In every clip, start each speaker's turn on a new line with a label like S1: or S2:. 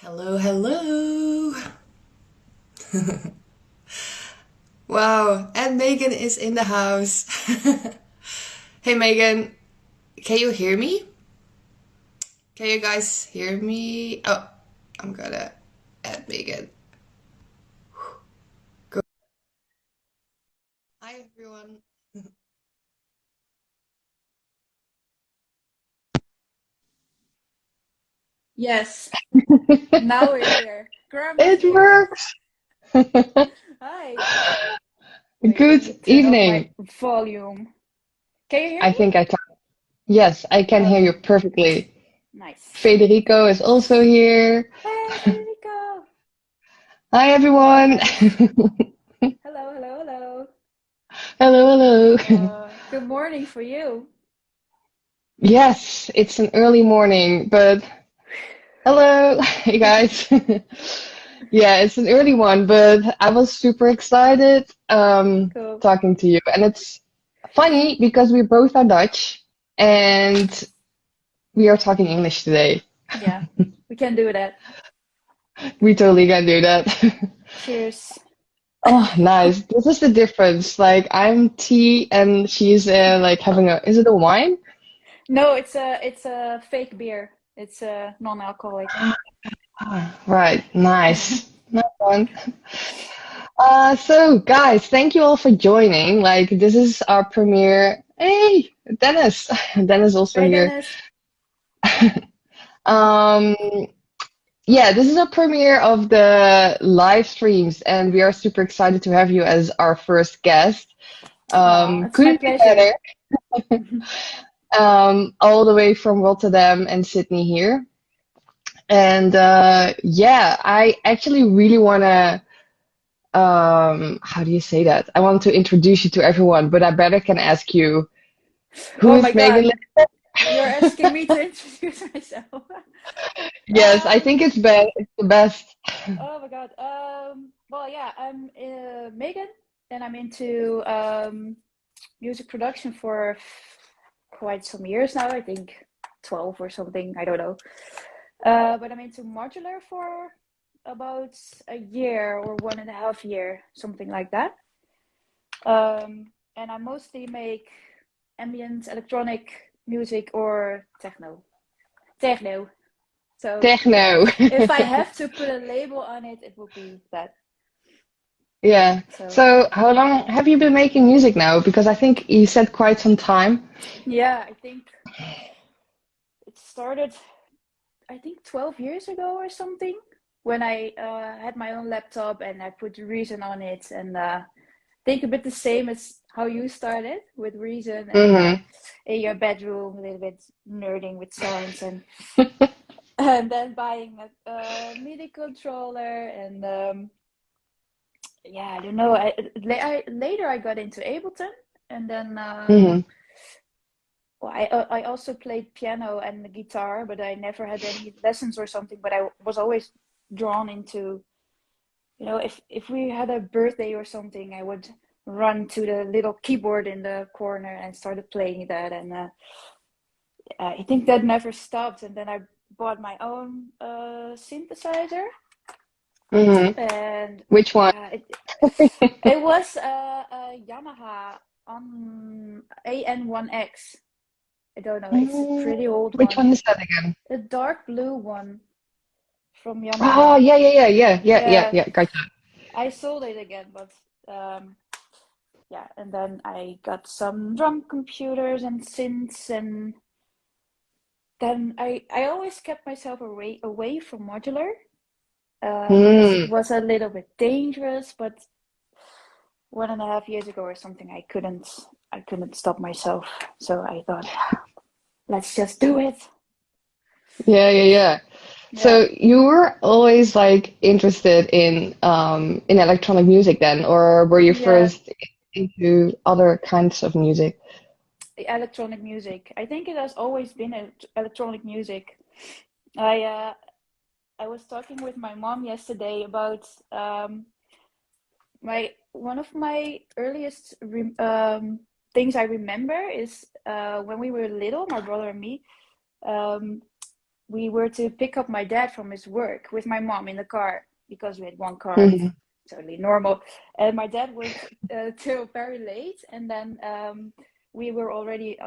S1: Hello, hello. Wow, and Megan is in the house. Hey Megan, can you hear me? Can you guys hear me? Oh, I'm gonna add Megan. Go. Hi everyone.
S2: Yes, now we're here. Graham is
S3: It
S2: here.
S3: works.
S2: Hi. Wait, let me
S3: Good
S2: turn up my
S3: evening.
S2: volume. Can you hear
S3: I
S2: me?
S3: think I can. Yes, I can hear you
S2: Okay,
S3: perfectly.
S2: nice.
S3: Federico is also here.
S2: Hey, Federico.
S3: Hi,
S2: Very
S3: everyone.
S2: nice. Hello, hello, hello.
S3: Hello, hello.
S2: Good morning for you.
S3: Yes, it's an early morning, but hello, hey guys. Yeah, it's an early one, but I was super excited
S2: Cool.
S3: talking to you. And it's funny because we both are Dutch and we are talking English today.
S2: Yeah, we can do that.
S3: We totally can do that.
S2: Cheers.
S3: Oh, nice. This is the difference. Like I'm tea and she's like having is it a wine?
S2: No, it's a fake beer. It's a non-alcoholic.
S3: Ah, right. Nice. Nice one. So guys, thank you all for joining. Like this is our premiere. Hey, Dennis. Dennis also
S2: Hey,
S3: here.
S2: Dennis.
S3: Um, yeah, this is a premiere of the live streams, and we are super excited to have you as our first guest.
S2: Oh, it's my
S3: Couldn't be
S2: pleasure.
S3: better. All the way from Rotterdam and Sydney here. And yeah, I actually really want to, how do you say that? I want to introduce you to everyone, but I better can ask you, who
S2: Oh my
S3: is Megan
S2: God.
S3: Leber?
S2: You're asking me to introduce myself.
S3: Yes, I
S2: Um,
S3: think it's the best.
S2: oh my God. Well, yeah, I'm Megan, and I'm into music production for quite some years now. I think 12 or something. I don't know. But I'm into modular for about a year or 1.5 year, something like that. And I mostly make ambient electronic music or techno. Techno. So
S3: Techno.
S2: if I have to put a label on it, it would be that.
S3: Yeah.
S2: So
S3: So, how long have you been making music now? Because I think you said quite some time.
S2: yeah, I think it started, I think 12 years ago or something, when I had my own laptop and I put Reason on it, and think a bit the same as how you started with Reason, and
S3: Mm-hmm.
S2: in your bedroom, a little bit nerding with songs, and then buying a MIDI controller, and yeah, I don't know. Later I got into Ableton, and then
S3: Mm-hmm.
S2: well, I also played piano and the guitar, but I never had any lessons or something. But I was always drawn into, if we had a birthday or something, I would run to the little keyboard in the corner and started playing that. And I think that never stopped. And then I bought my own synthesizer,
S3: Mm-hmm.
S2: and
S3: Which one?
S2: yeah, it was a Yamaha on AN1X. I don't know. It's a
S3: Mm,
S2: pretty old
S3: which
S2: one.
S3: one is that again?
S2: A dark blue one from
S3: Oh,
S2: Yamaha.
S3: yeah, yeah, yeah, yeah, yeah, yeah,
S2: Yeah,
S3: yeah. Gotcha.
S2: I sold it again, but yeah. And then I got some drum computers and synths, and then I always kept myself away from modular, because it
S3: Mm,
S2: was a little bit dangerous. But 1.5 years ago or something, I couldn't stop myself. So I thought, let's just do it.
S3: yeah, yeah, yeah.
S2: Yeah.
S3: So you were always like interested in electronic music then, or were you
S2: Yeah,
S3: first into other kinds of music?
S2: electronic music. I think it has always been electronic music. I uh, I was talking with my mom yesterday about my one of my earliest things I remember is when we were little, my brother and me. Um, we were to pick up my dad from his work with my mom in the car because we had one car.
S3: Mhm.
S2: Totally normal. And my dad worked till very late, and then we were already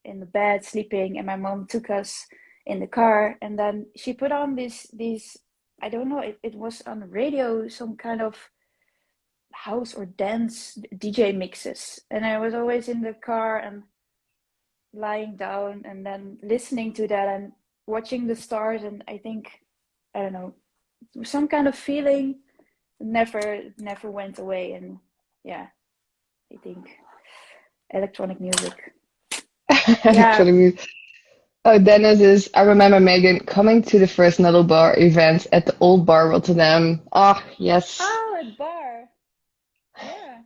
S2: in the bed sleeping, and my mom took us in the car, and then she put on these I don't know, it was on the radio, some kind of house or dance DJ mixes, and I was always in the car and lying down and then listening to that and watching the stars, and I think, I don't know, some kind of feeling never went away. And yeah, I think electronic music. Yeah.
S3: Electronic music. Oh, Dennis is, I remember Megan coming to the first Nuddle Bar event at the Old Bar Rotterdam. Ah, yes.
S2: Oh, a bar. Yeah.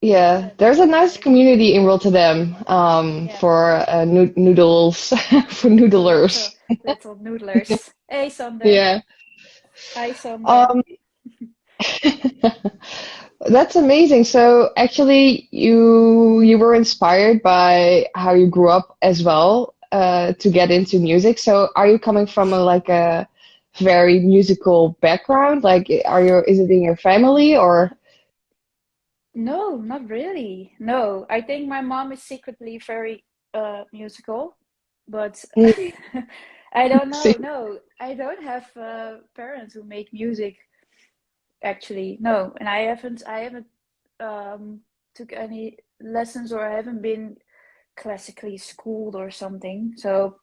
S3: Yeah,
S2: That
S3: there's a
S2: sounds
S3: nice
S2: nice.
S3: community in Rotterdam
S2: Yeah.
S3: for noodles, for
S2: For
S3: noodlers.
S2: little noodlers. Hey, Sander.
S3: Yeah.
S2: Hi, Sander.
S3: Um, that's amazing. So actually, you were inspired by how you grew up as well, to get into music. So are you coming from like a very musical background? Like, is it in your family or?
S2: No, not really. No, I think my mom is secretly very musical, but
S3: Mm,
S2: I don't know.
S3: see.
S2: No, I don't have parents who make music actually. No, and I haven't took any lessons, or I haven't been classically schooled or something. So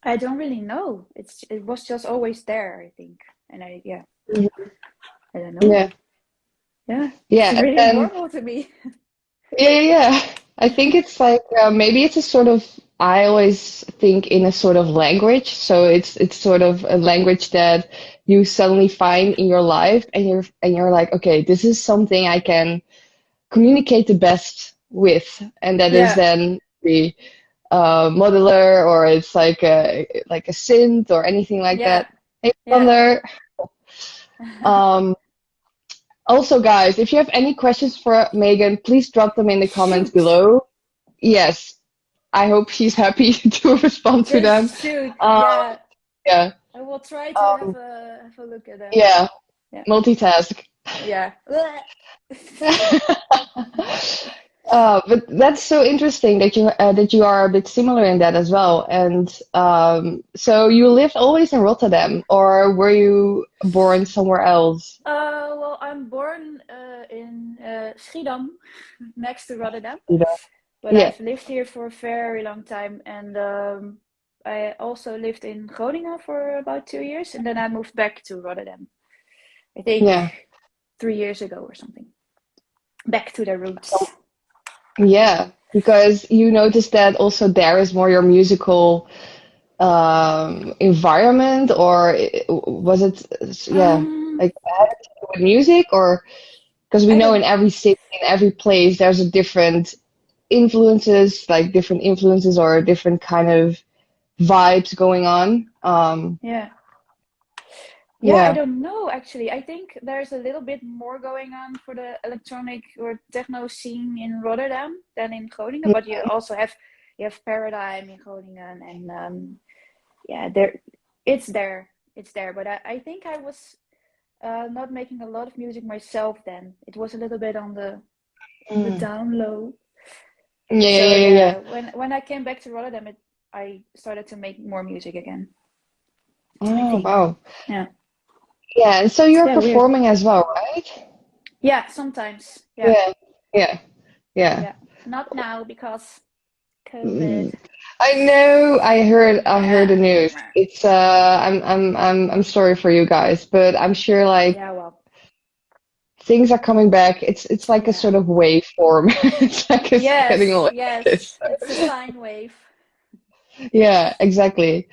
S2: I don't really know. It was just always there, I think. And I don't know.
S3: Yeah,
S2: Yeah, it's
S3: yeah, and
S2: really
S3: then
S2: normal to me.
S3: yeah. I think it's like maybe it's a sort of. I always think in a sort of language, so it's sort of a language that you suddenly find in your life, and you're like, okay, this is something I can communicate the best with, and that is
S2: Yeah,
S3: then the modular, or it's like a synth or anything like
S2: yeah,
S3: that. Hey,
S2: yeah.
S3: Thunder. Um, Also, guys, if you have any questions for Megan, please drop them in the comments
S2: Shoot.
S3: below. Yes, I hope she's happy to respond to them.
S2: Just shoot.
S3: Um,
S2: Yeah,
S3: yeah,
S2: I will try to
S3: um,
S2: have a look at them.
S3: yeah,
S2: Yeah,
S3: multitask.
S2: yeah.
S3: But that's so interesting that you are a bit similar in that as well. And so you lived always in Rotterdam, or were you born somewhere else?
S2: Well, I'm born in Schiedam, next to Rotterdam,
S3: You know?
S2: but
S3: Yeah,
S2: I've lived here for a very long time, and I also lived in Groningen for about 2 years, and then I moved back to Rotterdam. I think
S3: yeah,
S2: 3 years ago or something. Back to the roots.
S3: yeah. Because you noticed that also there is more your musical environment, or was it, yeah,
S2: Um,
S3: like had it to do with music, or because we
S2: I
S3: know in
S2: don't.
S3: every city, in every place, there's a different influences, like different influences or different kind of vibes going on.
S2: Yeah. Yeah, I
S3: Yeah.
S2: don't know actually. I think there's a little bit more going on for the electronic or techno scene in Rotterdam than in Groningen, but you have Paradigm in Groningen, and yeah, it's there. But I think I was not making a lot of music myself then. It was a little bit on the
S3: Mm.
S2: down low.
S3: Yeah, yeah,
S2: So
S3: yeah, yeah.
S2: yeah, when I came back to Rotterdam, I started to make more music again, I
S3: Oh,
S2: think.
S3: wow.
S2: Yeah.
S3: Yeah, and so you're
S2: Yeah, weird.
S3: performing as well, right?
S2: Yeah, sometimes. Yeah.
S3: Yeah, yeah, yeah.
S2: Yeah, not now because COVID.
S3: Mm. I know. I heard the
S2: Yeah,
S3: news. It's I'm sorry for you guys, but I'm sure like
S2: yeah, well,
S3: things are coming back. It's like a
S2: yeah.
S3: sort of waveform. It's like it's getting
S2: Yes,
S3: all like this.
S2: yes, it's a sine wave.
S3: Yeah, exactly.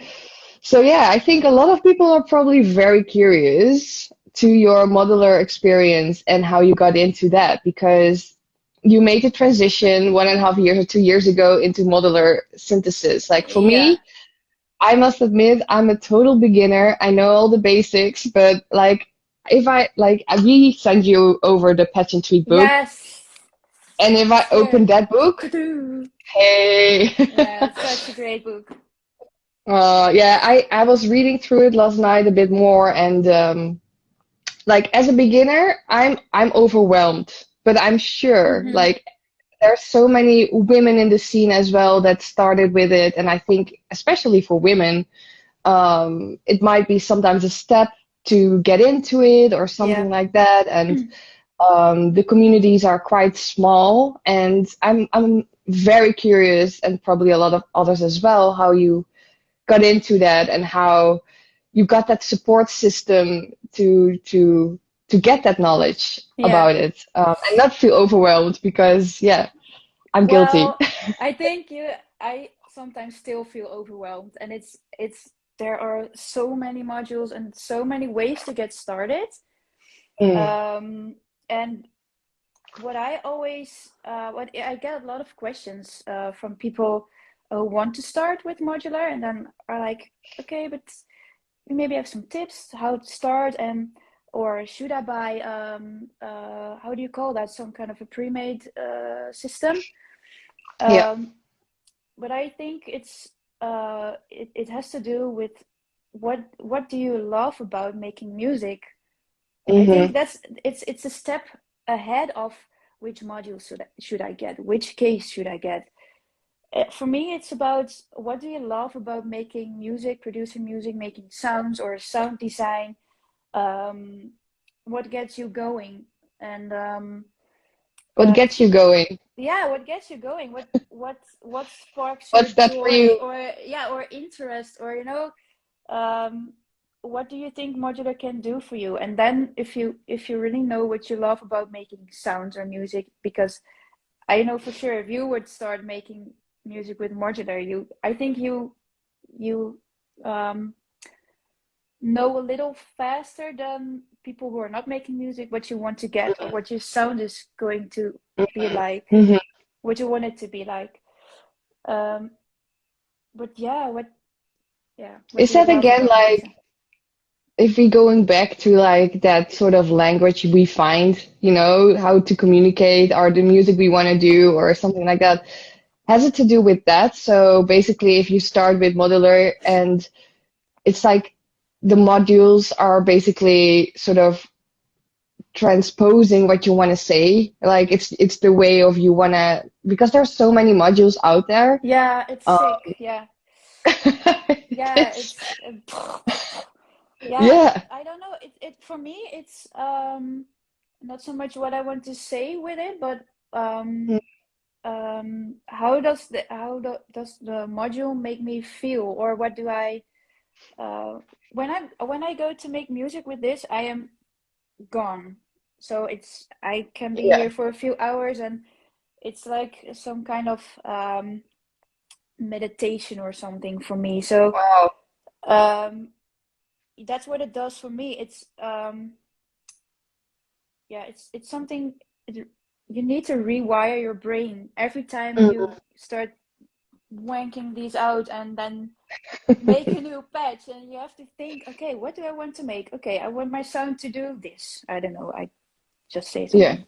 S3: So yeah, I think a lot of people are probably very curious to your modular experience and how you got into that, because you made the transition 1.5 years or 2 years ago into modular synthesis. Like for
S2: Yeah.
S3: me, I must admit I'm a total beginner. I know all the basics, but like if I like we send you over the Patch and Tweak book,
S2: Yes.
S3: and if I
S2: Share.
S3: open that book,
S2: To-do.
S3: hey,
S2: Yeah, it's such a great book.
S3: Yeah, I was reading through it last night a bit more, and like as a beginner, I'm overwhelmed, but I'm sure
S2: Mm-hmm.
S3: like there's so many women in the scene as well that started with it, and I think especially for women, it might be sometimes a step to get into it or
S2: Yeah.
S3: something like that, and the communities are quite small, and I'm very curious, and probably a lot of others as well, how you got into that and how you got that support system to get that knowledge
S2: Yeah.
S3: about it, and not feel overwhelmed because yeah, I'm guilty.
S2: Well, I think I sometimes still feel overwhelmed, and there are so many modules and so many ways to get started.
S3: Mm,
S2: Um, and what I get a lot of questions from people who want to start with modular and then are like, okay, but you maybe have some tips how to start, and or should I buy how do you call that, some kind of a pre-made system?
S3: yeah.
S2: Um, but I think it has to do with what do you love about making music. I think
S3: Hmm.
S2: it's a step ahead of which module should I get, which case should I get. For me, it's about what do you love about making music, producing music, making sounds or sound design. Um, what gets you going, and
S3: What
S2: that
S3: gets you going?
S2: yeah, what gets you going, what sparks your
S3: What's that for
S2: joy,
S3: you?
S2: or yeah, or interest, or um, what do you think modular can do for you? And then if you really know what you love about making sounds or music, because I know for sure if you would start making music with modular, I think you um, know a little faster than people who are not making music what you want to get, or what your sound is going to be like,
S3: Hmm.
S2: what you want it to be like. Um, but what
S3: Is
S2: do you
S3: that
S2: love
S3: again
S2: about making
S3: like
S2: sound?
S3: if we going back to like that sort of language we find, how to communicate or the music we want to do or something like that? Has it to do with that? So basically, if you start with modular and it's like the modules are basically sort of transposing what you want to say. Like it's the way of you want to, because there's so many modules out there.
S2: Yeah, it's
S3: Um,
S2: sick. Yeah, yeah,
S3: it's
S2: yeah.
S3: yeah.
S2: I don't know. It for me, it's not so much what I want to say with it, but does the module make me feel, or what do I uh when I go to make music with this, I am gone. So I can be
S3: Yeah.
S2: here for a few hours, and it's like some kind of meditation or something for me. So
S3: Wow.
S2: um that's what it does for me. It's something you need to rewire your brain every time
S3: Mm.
S2: you start wanking these out, and then make a new patch, and you have to think, okay, what do I want to make? Okay, I want my sound to do this. I don't know, I just say
S3: Yeah.
S2: something.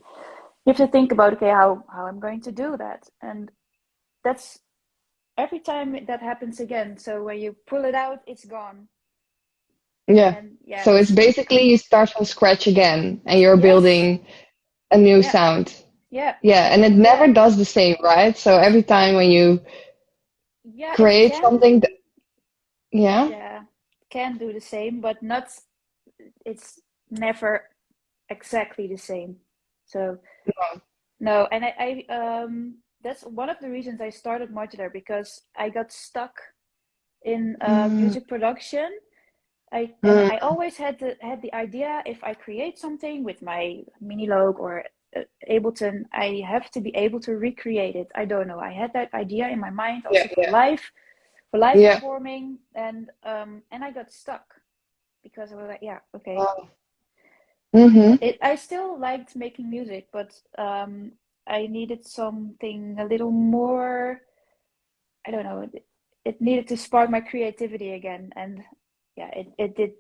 S2: You have to think about, okay, how I'm going to do that. And that's every time that happens again. So when you pull it out, it's gone.
S3: Yeah.
S2: And yeah,
S3: So it's basically you start from scratch again and you're
S2: yes,
S3: building a new
S2: yeah,
S3: sound.
S2: yeah,
S3: Yeah, and it never
S2: yeah,
S3: does the same, right? So every time when you
S2: yeah, it
S3: create
S2: can,
S3: something, yeah.
S2: yeah, can do the same, but not, it's never exactly the same. So no, and that's one of the reasons I started modular, because I got stuck in
S3: Mm,
S2: music production.
S3: mm,
S2: I always had the idea, if I create something with my mini log or Ableton, I have to be able to recreate it. I don't know. I had that idea in my mind
S3: yeah,
S2: also
S3: yeah,
S2: for live
S3: yeah.
S2: performing, and I got stuck because I was like, yeah, okay.
S3: Wow. Mm-hmm.
S2: I still liked making music, but I needed something a little more. I don't know. It needed to spark my creativity again, and yeah, it did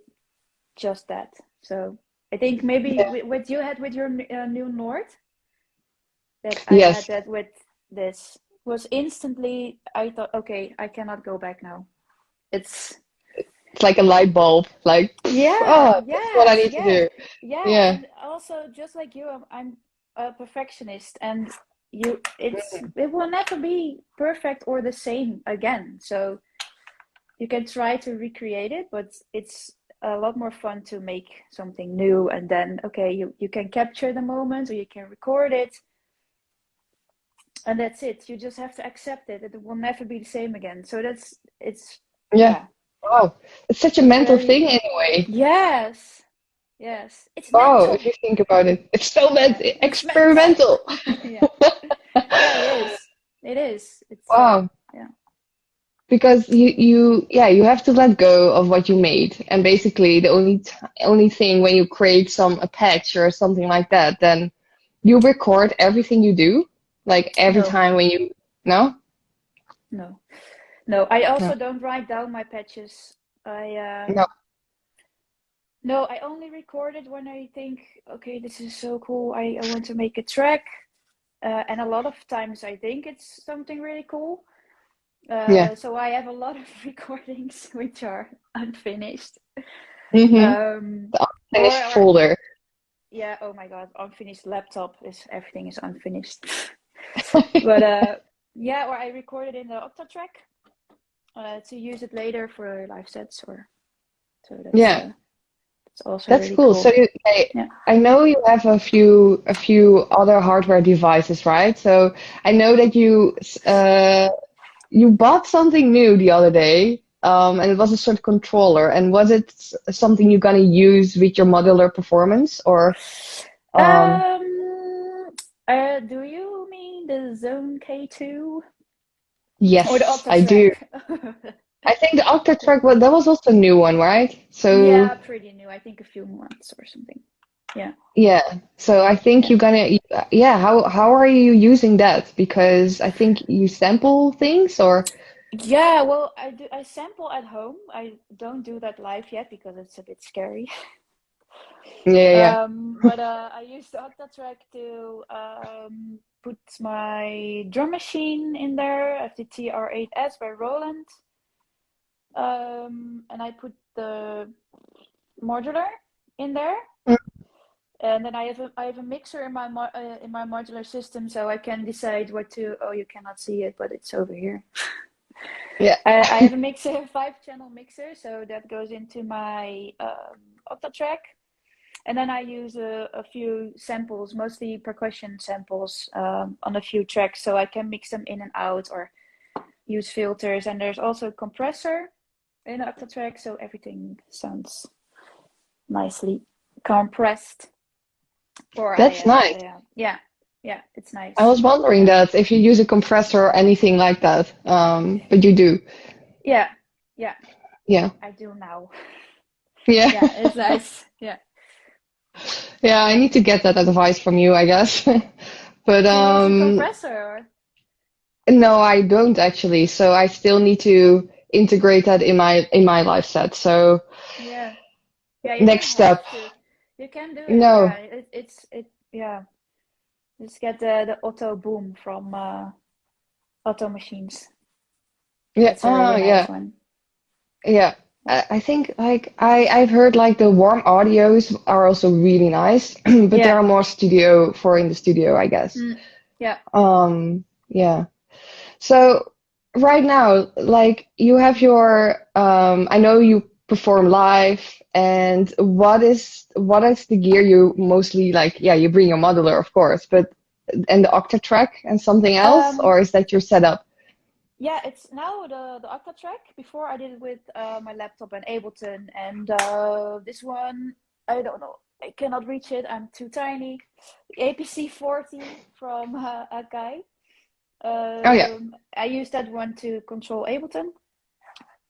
S2: just that. So I think maybe
S3: Yeah.
S2: what you had with your new Nord, that I had
S3: Yes.
S2: that with this, was instantly, I thought, okay, I cannot go back now. it's
S3: It's like a light bulb. Like,
S2: yeah,
S3: oh, that's what I
S2: yes,
S3: need to
S2: yes,
S3: do.
S2: yeah,
S3: Yeah.
S2: and also just like you, I'm a perfectionist, and it will never be perfect or the same again. So you can try to recreate it, but it's a lot more fun to make something new, and then okay, you can capture the moment or you can record it, and that's it. You just have to accept it. It will never be the same again. So it's
S3: Yeah.
S2: yeah,
S3: Wow. It's such a
S2: it's
S3: mental
S2: very
S3: thing anyway.
S2: yes, yes. It's
S3: Wow, if
S2: mental.
S3: you think about it. It's so
S2: Yeah, it's mental.
S3: experimental.
S2: Yeah, yeah, it is. It is. It's
S3: Wow.
S2: yeah.
S3: Because you have to let go of what you made. And basically the only thing when you create a patch or something like that, then you record everything you do. Like every
S2: No,
S3: time when you, no?
S2: no, no. I
S3: No.
S2: also don't write down my patches. I
S3: No.
S2: no, I only record it when I think, okay, this is so cool. I want to make a track. And a lot of times I think it's something really cool.
S3: Yeah.
S2: So I have a lot of recordings which are unfinished.
S3: Mm-hmm.
S2: Um,
S3: The unfinished
S2: or
S3: folder.
S2: yeah, oh my God, unfinished laptop is everything is unfinished. But yeah, or I record it in the Octatrack to use it later for live sets, or so
S3: Yeah.
S2: that's also
S3: That's
S2: really
S3: cool. So
S2: cool. Yeah.
S3: I know you have a few other hardware devices, right? So I know that you bought something new the other day, and it was a sort of controller. And was it something you're gonna use with your modular performance, or um,
S2: Um, do you mean the Zone K2 or the
S3: yes, I do.
S2: Octatrack?
S3: I think the Octatrack, well, that was also a new one, right? So
S2: Yeah, pretty new. I think a few months or something. Yeah.
S3: yeah, so I think
S2: Yeah.
S3: you're gonna, yeah. How are you using that? Because I think you sample things, or
S2: Yeah, well, I sample at home. I don't do that live yet because it's a bit scary.
S3: yeah,
S2: But I used the Octatrack to put my drum machine in there. I have the TR8S by Roland. And I put the modular in there.
S3: yeah.
S2: And then I have a mixer in my modular system, so I can decide what to. Oh, you cannot see it, but it's over here.
S3: Yeah.
S2: I have a mixer, a 5-channel mixer, so that goes into my Octatrack. And then I use a few samples, mostly percussion samples, on a few tracks, so I can mix them in and out or use filters. And there's also a compressor in the Octatrack, so everything sounds nicely compressed. Or
S3: That's nice.
S2: yeah, it's
S3: I
S2: nice.
S3: was wondering
S2: Yeah,
S3: that if you use a compressor or anything like that. But you do.
S2: yeah, yeah.
S3: Yeah.
S2: I do now.
S3: Yeah.
S2: Yeah, it's nice. Yeah.
S3: Yeah, I need to get that advice from you, I guess. But
S2: To use a compressor.
S3: no, I don't actually. So I still need to integrate that in my live set. So
S2: Yeah. Yeah, you
S3: next
S2: don't have
S3: step.
S2: to. You can do it. Yeah,
S3: No.
S2: it. Yeah. Just get the auto boom from Auto Machines.
S3: Yeah.
S2: That's a
S3: Oh,
S2: really nice
S3: yeah.
S2: one.
S3: Yeah. I think like I've heard like the warm audios are also really nice, but there
S2: Yeah.
S3: are more in the studio, I guess.
S2: Mm. Yeah.
S3: Yeah. So right now, like you have I know you perform live, and what is the gear you mostly like? Yeah, you bring your modular, of course, but and the Octatrack and something else,
S2: Um.
S3: or is that your setup?
S2: Yeah, it's now the Octatrack. Before I did it with my laptop and Ableton, and this one I don't know. I cannot reach it. I'm too tiny. The APC 40 from Akai.
S3: Oh yeah.
S2: I used that one to control Ableton,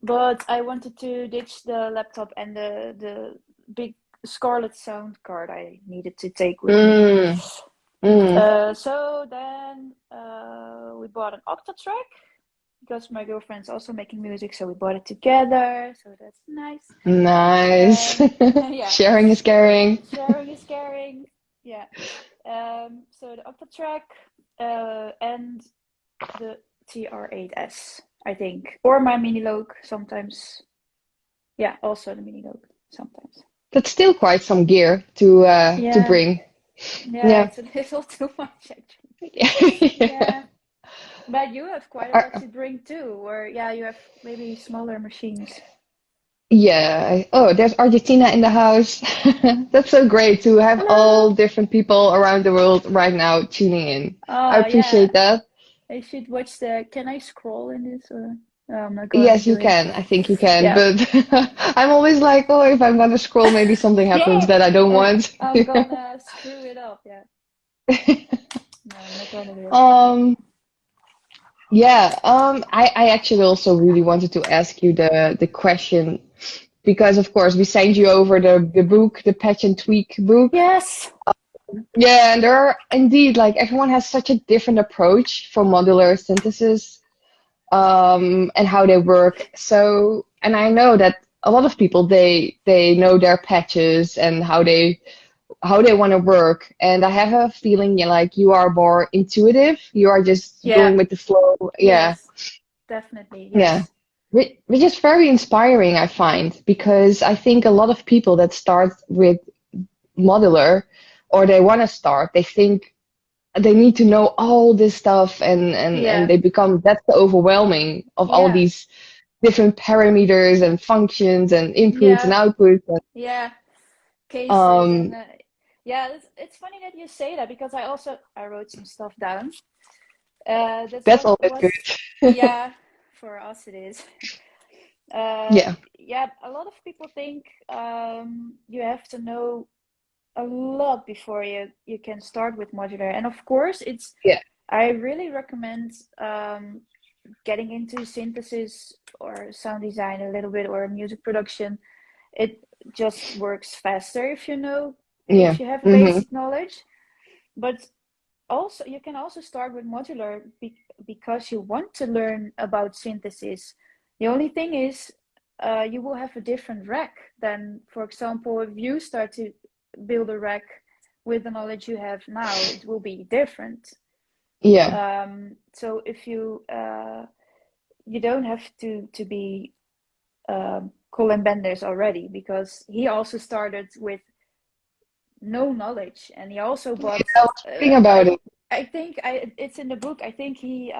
S2: but I wanted to ditch the laptop and the big Scarlett sound card I needed to take with me.
S3: Mm, mm,
S2: So then we bought an Octatrack because my girlfriend's also making music, so we bought it together. So that's nice.
S3: nice.
S2: Yeah,
S3: Sharing is caring.
S2: sharing is caring. Yeah. So the Octatrack and the TR8S. I think, or my mini logue sometimes. Yeah, also the mini logue sometimes.
S3: That's still quite some gear to
S2: Yeah,
S3: bring.
S2: yeah,
S3: Yeah.
S2: it's a little too much actually.
S3: Yeah.
S2: Yeah, but you have quite a lot
S3: Are-
S2: to bring too, or yeah, you have maybe smaller machines.
S3: Yeah. Oh, there's Argentina in the house. That's so great to have all
S2: Hello.
S3: different people around the world right now tuning in. I
S2: Oh yeah,
S3: appreciate that.
S2: I should watch the. Can I scroll in this or? No, I'm not going to
S3: Yes,
S2: do
S3: you
S2: it.
S3: can. I think you can.
S2: Yeah.
S3: But I'm always like, oh, if I'm gonna scroll, maybe something happens
S2: Yeah.
S3: that I don't
S2: Or
S3: want.
S2: I'm gonna screw it up. Yeah. No, I'm not gonna do it.
S3: Um, yeah, I actually also really wanted to ask you the question because of course we sent you over the book, the Patch and Tweak book.
S2: Yes.
S3: Yeah, and there are indeed like everyone has such a different approach for modular synthesis, and how they work. So, and I know that a lot of people they know their patches and how they want to work. And I have a feeling yeah, like you are more intuitive. You are just
S2: Yeah.
S3: going with the flow. Yeah,
S2: Yes. Definitely.
S3: yeah.
S2: Yes.
S3: Which is very inspiring, I find, because I think a lot of people that start with modular or they want to start, they think they need to know all this stuff and
S2: Yeah.
S3: they become that's the overwhelming of all
S2: Yeah.
S3: these different parameters and functions and inputs and
S2: Yeah.
S3: outputs. And,
S2: Yeah. Cases and
S3: um,
S2: yeah, it's funny that you say that because I wrote some stuff down. That's
S3: that's
S2: what
S3: always
S2: was,
S3: good.
S2: yeah, for us it is.
S3: Yeah,
S2: Yeah, a lot of people think you have to know a lot before you can start with modular. And of course,
S3: yeah,
S2: I really recommend getting into synthesis or sound design a little bit or music production. It just works faster
S3: yeah.
S2: if you have
S3: Hmm.
S2: basic knowledge. But also you can also start with modular because you want to learn about synthesis. The only thing is you will have a different rack than, for example, if you start to build a rack with the knowledge you have now, it will be different.
S3: Yeah,
S2: So if you don't have to be Colin Benders already, because he also started with no knowledge, and he also bought.
S3: I was reading about it.
S2: I think it's in the book. I think he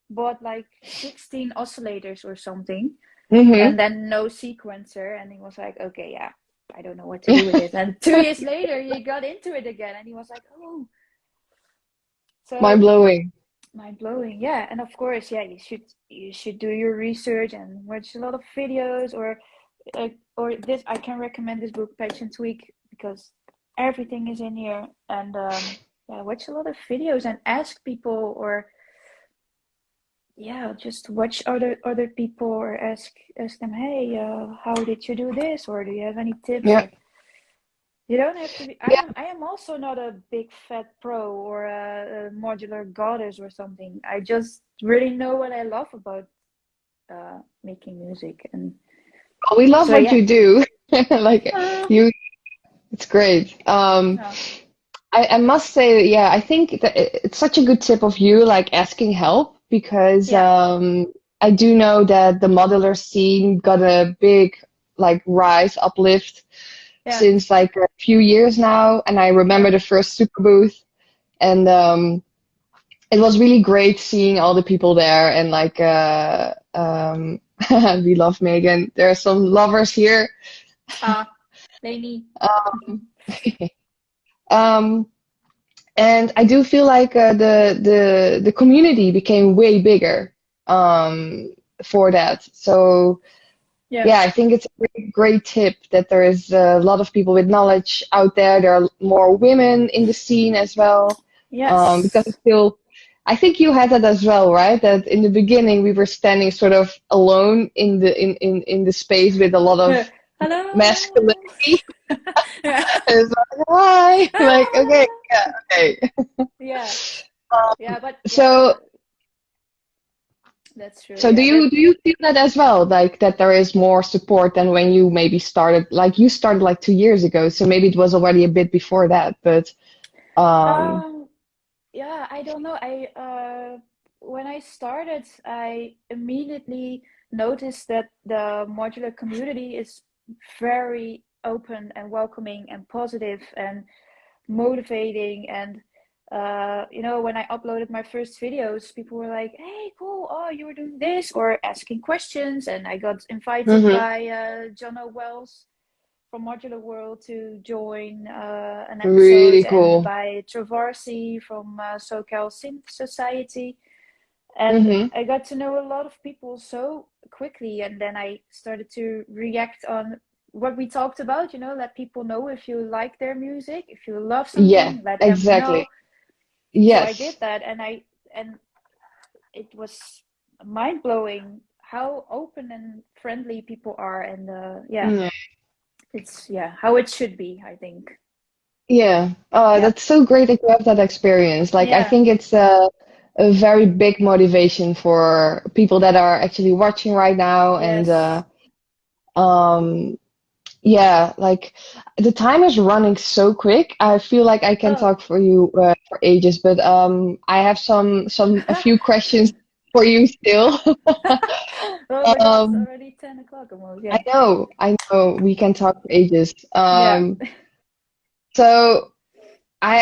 S2: bought like 16 oscillators or something,
S3: Hmm.
S2: and then no sequencer, and he was like, okay, yeah, I don't know what to do with this. And 2 years later, he got into it again, and he was like, oh,
S3: Mind
S2: so
S3: blowing.
S2: mind blowing, yeah. And of course, yeah, you should do your research and watch a lot of videos, or this. I can recommend this book, Patch and Tweak, because everything is in here. And yeah, watch a lot of videos and ask people, or yeah, just watch other people or ask them, hey, how did you do this, or do you have any tips?
S3: Yeah,
S2: Or you don't have to be.
S3: yeah.
S2: I am also not a big fat pro or a modular goddess or something. I just really know what I love about making music, and
S3: Well, we love
S2: so
S3: what
S2: yeah.
S3: you do. Like
S2: Uh,
S3: you, it's great.
S2: no.
S3: I must say, that, yeah, I think that it's such a good tip of you, like asking help, because
S2: Yeah,
S3: I do know that the modular scene got a big like rise, uplift
S2: yeah,
S3: since like a few years now. And I
S2: yeah,
S3: remember the first super booth, and it was really great seeing all the people there, and like we love Megan. There are some lovers here.
S2: Lainey.
S3: Um, And I do feel like the community became way bigger for that. So
S2: Yeah,
S3: yeah, I think it's a great tip that there is a lot of people with knowledge out there. There are more women in the scene as well. Because
S2: yes.
S3: it's still, I think you had that as well, right? That in the beginning we were standing sort of alone in in the space with a lot of
S2: Hello.
S3: masculinity.
S2: Yeah.
S3: It's like, hi, like okay, yeah, okay.
S2: Yeah, yeah, but yeah,
S3: So
S2: that's true.
S3: So
S2: Yeah, but
S3: do you feel that as well, like that there is more support than when you maybe started, like you started like 2 years ago, so maybe it was already a bit before that, but um
S2: um, yeah, I don't know. when I started, I immediately noticed that the modular community is very open and welcoming and positive and motivating. And when I uploaded my first videos, people were like, "Hey, cool! Oh, you were doing this," or asking questions. And I got invited
S3: Mm-hmm.
S2: by John Wells from Modular World to join an episode,
S3: Really
S2: and
S3: cool.
S2: by Travarsi from SoCal Synth Society. And
S3: Mm-hmm.
S2: I got to know a lot of people so quickly, and then I started to react on what we talked about, let people know if you like their music, if you love
S3: Yeah,
S2: something, let them
S3: exactly.
S2: know. So I did
S3: Yes.
S2: that, and it was mind-blowing how open and friendly people are, and
S3: Yeah.
S2: it's how it should be, I think.
S3: Yeah.
S2: Yeah.
S3: That's so great that you have that experience. Like, I
S2: Yeah.
S3: think it's a very big motivation for people that are actually watching right now. And
S2: Yes.
S3: um, yeah, like the time is running so quick. I feel like I can
S2: Oh.
S3: talk for you for ages, but I have a few questions for you still.
S2: Oh my God, it's
S3: Um,
S2: already 10 o'clock almost.
S3: I
S2: Yeah.
S3: know, I know, we can talk for ages.
S2: Yeah.
S3: So I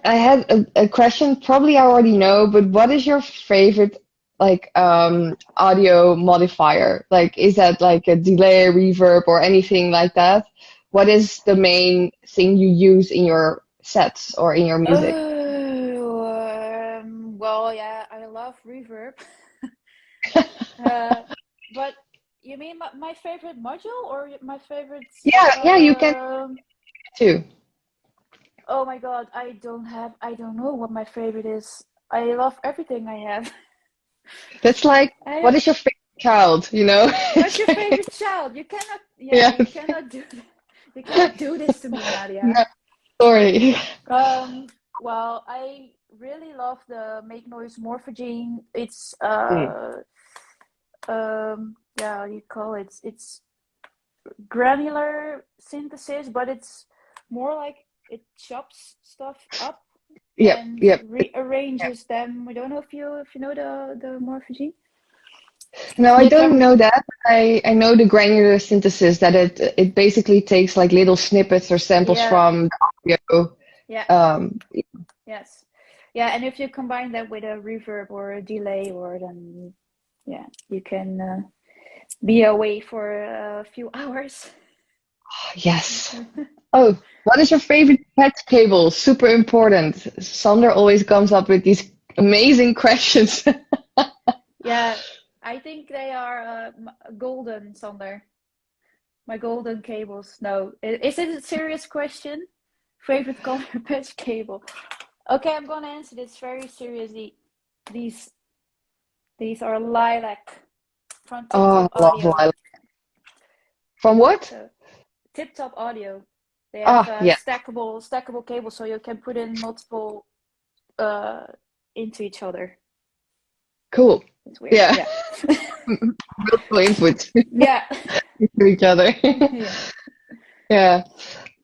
S3: had a question, probably I already know, but what is your favorite like audio modifier? Like, is that like a delay, reverb, or anything like that? What is the main thing you use in your sets or in your music?
S2: Oh, well, yeah, I love reverb. Uh, but you mean my favorite module or my favorite?
S3: Yeah, yeah, you can too.
S2: Oh my God, I don't know what my favorite is. I love everything I have.
S3: That's like,
S2: I
S3: what
S2: don't,
S3: is your favorite child, you know?
S2: what's
S3: It's
S2: your
S3: like,
S2: favorite child? You cannot, yeah,
S3: yes.
S2: you cannot do this to me, Nadia.
S3: No, sorry.
S2: Um, well, I really love the Make Noise Morphogene. It's
S3: Mm.
S2: yeah, you call it. It's granular synthesis, but it's more like it chops stuff up
S3: Yep,
S2: and
S3: yep. Yep.
S2: rearranges them. I don't know if you know the Morphogene.
S3: No,
S2: So
S3: I
S2: you
S3: don't
S2: can,
S3: know that. I know the granular synthesis that it basically takes like little snippets or samples
S2: yeah,
S3: from the audio.
S2: yeah,
S3: Um,
S2: yes, yeah, and if you combine that with a reverb or a delay, or then you can be away for a few hours.
S3: yes. Oh, what is your favorite patch cable? Super important. Sander always comes up with these amazing questions.
S2: Yeah, I think they are golden, Sander. My golden cables. No, is it a serious question? Favorite color patch cable. Okay, I'm gonna answer this very seriously. These these are lilac from Tip
S3: Oh,
S2: Top
S3: I love
S2: Audio.
S3: lilac. From what?
S2: So Tip Top Audio. They have
S3: Ah, yeah,
S2: stackable cables, so you can put in multiple uh into each other.
S3: cool.
S2: It's weird.
S3: Yeah,
S2: Yeah.
S3: multiple inputs
S2: Yeah.
S3: to each other.
S2: Yeah.
S3: Yeah.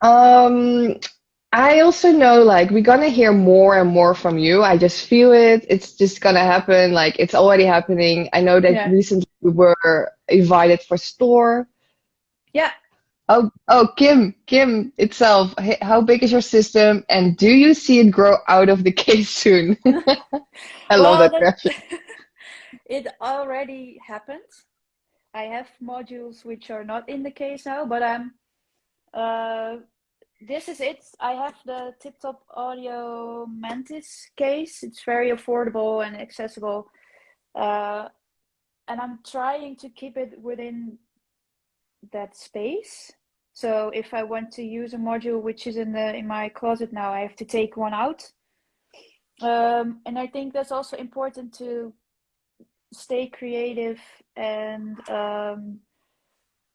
S3: Um, I also know like we're gonna hear more and more from you. I just feel it. It's just gonna happen. Like it's already happening. I know that
S2: Yeah.
S3: recently we were invited for store.
S2: Yeah.
S3: Oh, Kim itself. How big is your system, and do you see it grow out of the case soon? I love
S2: Well,
S3: that
S2: that
S3: question.
S2: it already happened. I have modules which are not in the case now, but I'm uh this is it. I have the Tip Top Audio Mantis case. It's very affordable and accessible. Uh and I'm trying to keep it within that space. So if I want to use a module which is in my closet now, I have to take one out. And I think that's also important to stay creative and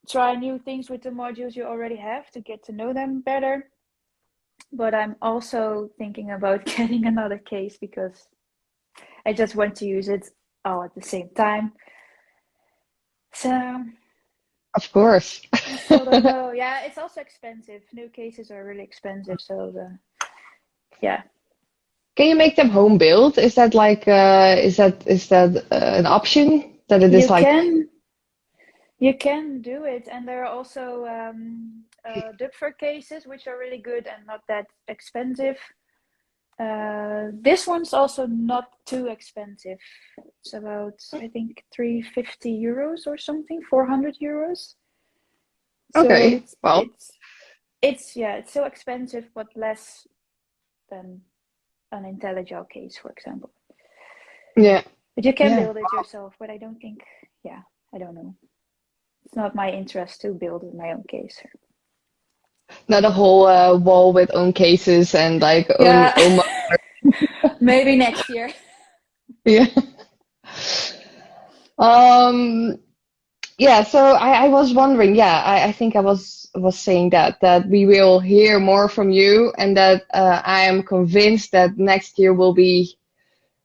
S2: try new things with the modules you already have to get to know them better. But I'm also thinking about getting another case because I just want to use it all at the same time. So
S3: Of course.
S2: I still don't know. Yeah, it's also expensive. New cases are really expensive. So yeah.
S3: can you make them home built? Is that like is that an option that it is
S2: You
S3: like
S2: can do it, and there are also Dupfer cases which are really good and not that expensive. This one's also not too expensive. It's about, I think, 350 euros or something, 400 euros. So
S3: okay? Well,
S2: it's so expensive, but less than an IntelliGel case, for example.
S3: yeah,
S2: But you can
S3: yeah.
S2: build it yourself, but I don't think, yeah, I don't know. It's not my interest to build my own case.
S3: Not a whole wall with own cases and like
S2: Yeah,
S3: own
S2: maybe next year.
S3: yeah. Um, yeah, so I was wondering, yeah, I think I was saying that we will hear more from you, and that I am convinced that next year will be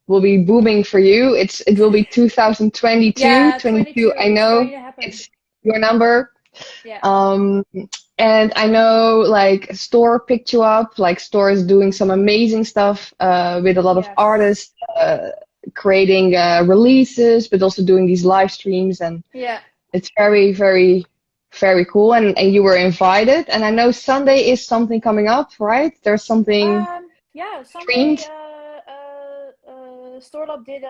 S3: booming for you. It will be 2022,
S2: Yeah,
S3: 22.
S2: 22.
S3: I
S2: It's
S3: know
S2: going to happen.
S3: it's your number.
S2: Yeah.
S3: Um, and I know like Store picked you up, like Store is doing some amazing stuff with a lot of
S2: Yes.
S3: artists, creating releases, but also doing these live streams, and
S2: Yeah.
S3: it's very, very, very cool. And you were invited, and I know Sunday is something coming up, right? There's something
S2: Yeah, Sunday,
S3: streamed.
S2: Storlab did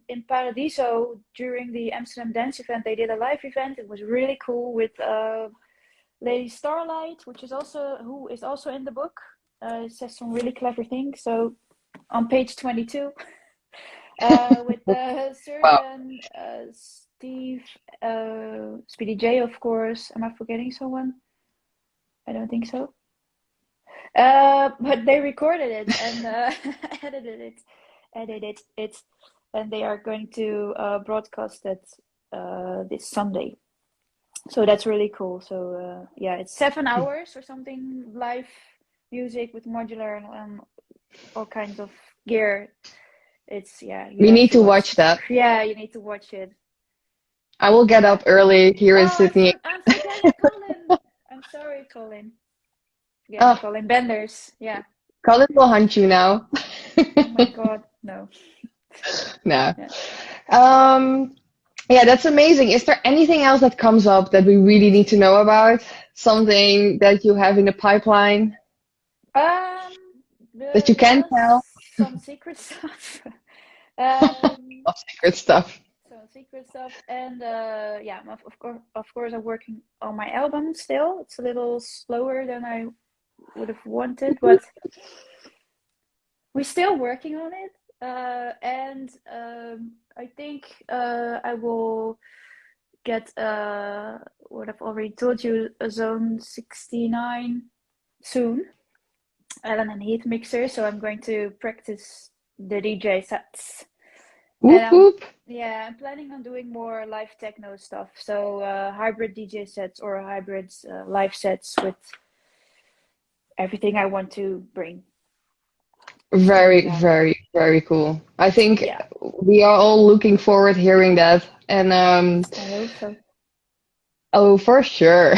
S2: in Paradiso during the Amsterdam Dance event. They did a live event. It was really cool with Lady Starlight, who is also in the book. It says some really clever things. So on page 22, with
S3: Wow.
S2: Surgeon, Steve, Speedy J, of course. Am I forgetting someone? I don't think so. But they recorded it and edited it, and they are going to broadcast it this Sunday. So that's really cool. So yeah, it's 7 hours or something, live music with modular and all kinds of gear. It's
S3: We need to watch that.
S2: Yeah, you need to watch it.
S3: I will get up early here in Sydney.
S2: I'm forgetting Colin. I'm sorry, Colin. Yeah,
S3: Oh,
S2: Colin Benders. Yeah.
S3: Colin will hunt you now.
S2: Oh my God, no.
S3: No.
S2: Yeah.
S3: Yeah, that's amazing. Is there anything else that comes up that we really need to know about? Something that you have in the pipeline that you can tell?
S2: Some secret stuff.
S3: Oh, secret stuff.
S2: Some secret stuff, and yeah, of course, I'm working on my album still. It's a little slower than I would have wanted, but we're still working on it. And I think I will get what I've already told you, a Zone 69 soon, Allen and Heath mixer. So I'm going to practice the DJ sets.
S3: Whoop
S2: And
S3: whoop.
S2: I'm planning on doing more live techno stuff. So hybrid DJ sets or hybrid live sets with everything I want to bring.
S3: Very,
S2: Yeah.
S3: very, very cool. I think
S2: Yeah.
S3: we are all looking forward hearing that. And
S2: I hope so.
S3: oh, for sure.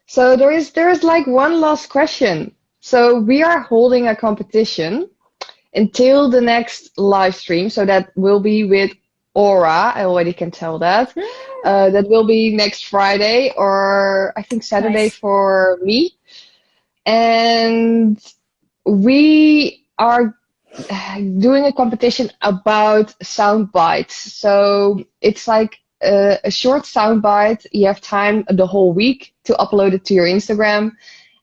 S3: So there is like one last question. So we are holding a competition until the next live stream. So that will be with Aura. I already can tell that. That will be next Friday, or I think Saturday
S2: Nice.
S3: for me. And we are doing a competition about sound bites. So it's like a short sound bite. You have time the whole week to upload it to your Instagram.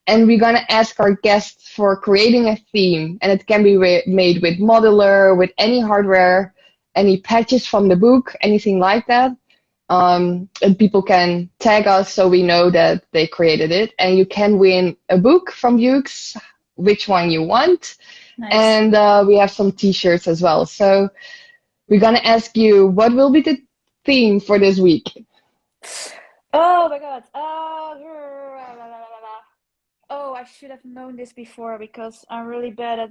S3: And we're going to ask our guests for creating a theme. And it can be made with modular, with any hardware, any patches from the book, anything like that. And people can tag us so we know that they created it. And you can win a book from Bjooks, which one you want.
S2: Nice.
S3: And we have some t-shirts as well. So we're going to ask you, what will be the theme for this week?
S2: Oh my God. Oh, I should have known this before because I'm really bad at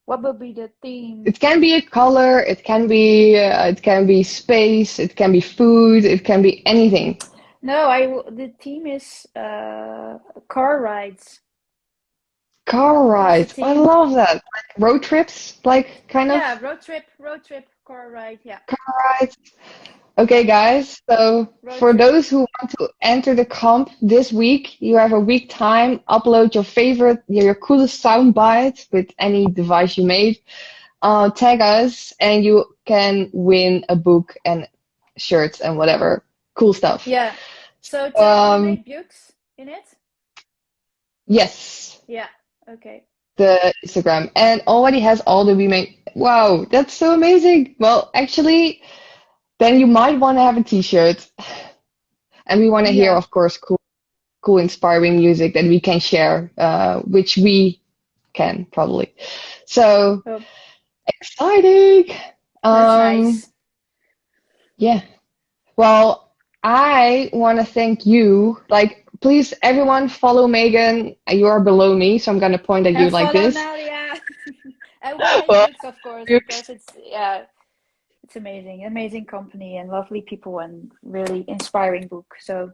S2: what will be the theme?
S3: It can be a color, it can be space, it can be food, it can be anything.
S2: No, the theme is car rides.
S3: Car
S2: That's the
S3: rides. I
S2: theme.
S3: love that. Like road trips, like kind of
S2: Yeah, road trip, car ride. Yeah,
S3: rides. Okay,
S2: yeah,
S3: guys. So
S2: road
S3: for
S2: trip.
S3: those who want to enter the comp this week, you have a week time. Upload your favorite, your coolest sound bite with any device you made. Tag us, and you can win a book and shirts and whatever cool stuff.
S2: Yeah. So you
S3: Um,
S2: made Bjooks in it?
S3: yes,
S2: Yeah. Okay.
S3: the Instagram and already has all the we make. Wow, that's so amazing. Well, actually, then you might want to have a t-shirt, and we want to hear,
S2: Yeah.
S3: of course, cool, inspiring music that we can share, which we can probably. So
S2: Oh,
S3: exciting!
S2: that's
S3: Um,
S2: nice.
S3: yeah. Well, I want to thank you. Like, please, everyone, follow Megan. You are below me, so I'm gonna point at you
S2: And
S3: like
S2: follow
S3: this.
S2: Nadia. And we made
S3: Well,
S2: Bjooks, of course,
S3: Bjooks.
S2: because it's amazing, amazing company and lovely people and really inspiring book. So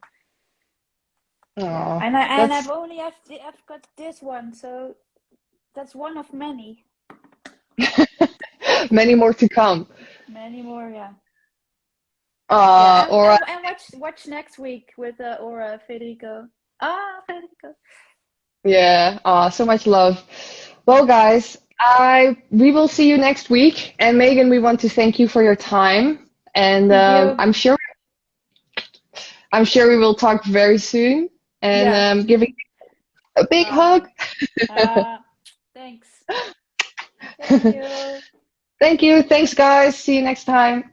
S2: yeah,
S3: Aw,
S2: and
S3: that's
S2: I've got this one, so that's one of many,
S3: many more to come.
S2: many more. Yeah,
S3: Uh,
S2: yeah,
S3: or
S2: and watch next week with Aura Federico. Federico.
S3: yeah, so much love. Well, guys, we will see you next week. And Megan, we want to thank you for your time. And
S2: Thank you.
S3: I'm sure we will talk very soon. And
S2: Yeah.
S3: giving you a big hug.
S2: Uh, thanks. Thank you.
S3: Thank you. Thanks, guys. See you next time.